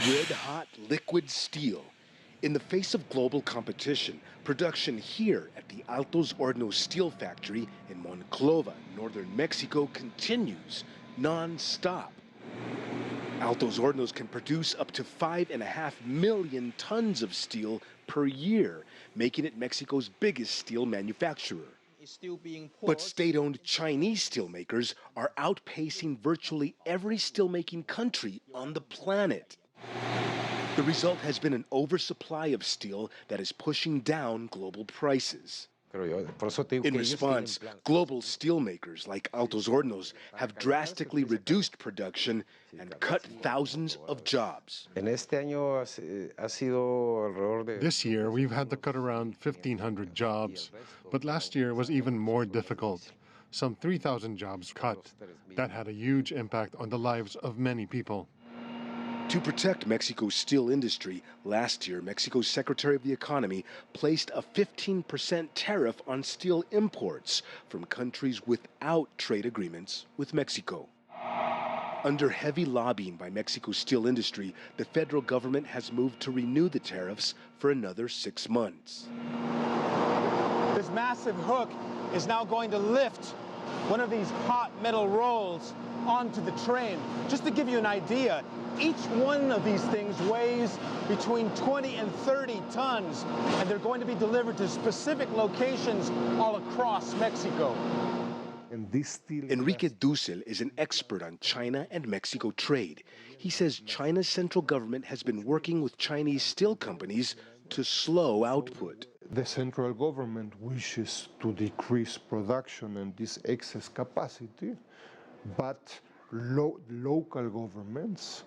Red-hot liquid steel. In the face of global competition, production here at the Altos Hornos steel factory in Monclova, northern Mexico, continues non-stop. Altos Hornos can produce up to 5.5 million tons of steel per year, making it Mexico's biggest steel manufacturer. But state-owned Chinese steelmakers are outpacing virtually every steelmaking country on the planet. The result has been an oversupply of steel that is pushing down global prices. In response, global steelmakers like Altos Hornos have drastically reduced production and cut thousands of jobs. This year, we've had to cut around 1,500 jobs, but last year was even more difficult. Some 3,000 jobs cut. That had a huge impact on the lives of many people. To protect Mexico's steel industry, last year, Mexico's Secretary of the Economy placed a 15% tariff on steel imports from countries without trade agreements with Mexico. Under heavy lobbying by Mexico's steel industry, the federal government has moved to renew the tariffs for another 6 months. This massive hook is now going to lift one of these hot metal rolls onto the train. Just to give you an idea, each one of these things weighs between 20 and 30 tons, and they're going to be delivered to specific locations all across Mexico. Enrique Dussel is an expert on China and Mexico trade. He says China's central government has been working with Chinese steel companies to slow output. The central government wishes to decrease production and this excess capacity, but local governments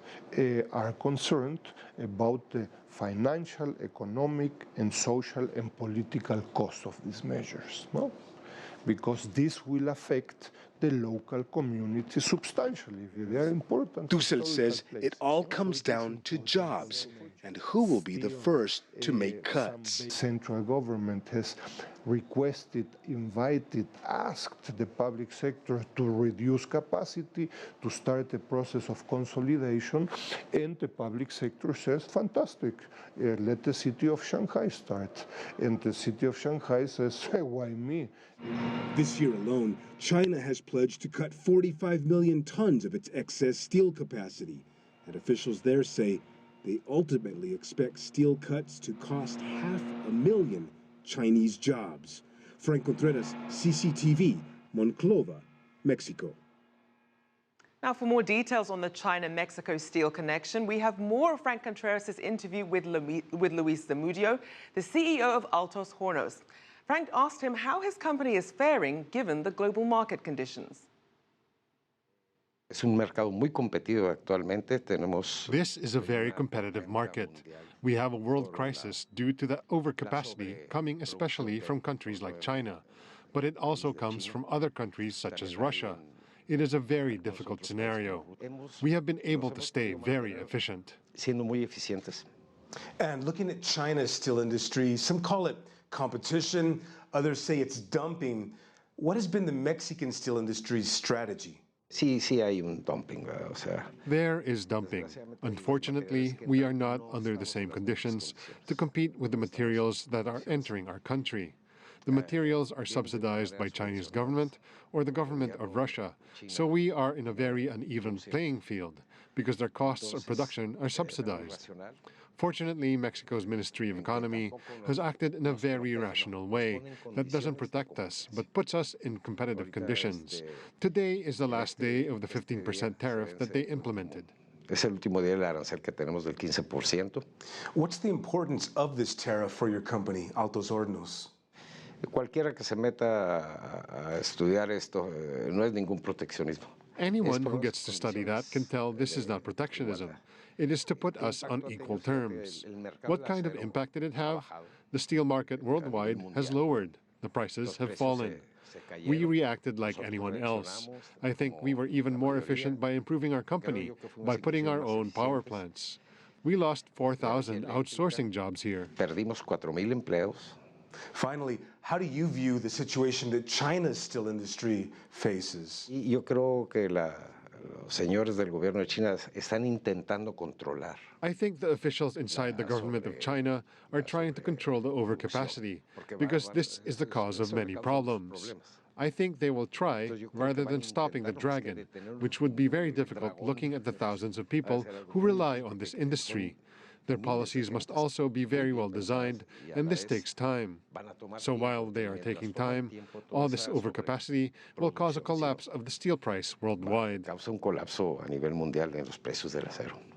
are concerned about the financial, economic, and social and political cost of these measures, no? Because this will affect the local community substantially. They are important. Dussel says it all comes down to jobs and who will be the first to make cuts. The central government has requested, invited, asked the public sector to reduce capacity, to start a process of consolidation, and the public sector says, fantastic, let the city of Shanghai start. And the city of Shanghai says, why me? This year alone, China has pledged to cut 45 million tons of its excess steel capacity, and officials there say they ultimately expect steel cuts to cost 500,000 Chinese jobs. Franc Contreras, CCTV, Monclova, Mexico. Now, for more details on the China-Mexico steel connection, we have more of Franc Contreras' interview with Luis Zamudio, the CEO of Altos Hornos. Frank asked him how his company is faring given the global market conditions. Es un mercado muy competitivo actualmente. This is a very competitive market. We have a world crisis due to the overcapacity coming especially from countries like China, but it also comes from other countries such as Russia. It is a very difficult scenario. We have been able to stay very efficient. Siendo muy eficientes. And looking at China's steel industry, some call it competition, others say it's dumping. What has been the Mexican steel industry's strategy? Sí hay un dumping. There is dumping. Unfortunately, we are not under the same conditions to compete with the materials that are entering our country. The materials are subsidized by Chinese government or the government of Russia, so we are in a very uneven playing field because their costs of production are subsidized. Fortunately, Mexico's Ministry of Economy has acted in a very rational way that doesn't protect us, but puts us in competitive conditions. Today is the last day of the 15% tariff that they implemented. Es el último día del arancel que tenemos del 15%. What's the importance of this tariff for your company, Altos Hornos? Cualquiera que se meta a estudiar esto no es ningún proteccionismo. Anyone who gets to study that can tell this is not protectionism. It is to put us on equal terms. What kind of impact did it have? The steel market worldwide has lowered. The prices have fallen. We reacted like anyone else. I think we were even more efficient by improving our company, by putting our own power plants. We lost 4,000 outsourcing jobs here. Perdimos 4,000 empleos. Finally, how do you view the situation that China's steel industry faces? Yo creo que los señores del gobierno de China están intentando controlar. I think the officials inside the government of China are trying to control the overcapacity because this is the cause of many problems. I think they will try rather than stopping the dragon, which would be very difficult looking at the thousands of people who rely on this industry. Their policies must also be very well designed, and this takes time. So while they are taking time, all this overcapacity will cause a collapse of the steel price worldwide. Causa un colapso a nivel mundial en los precios del acero.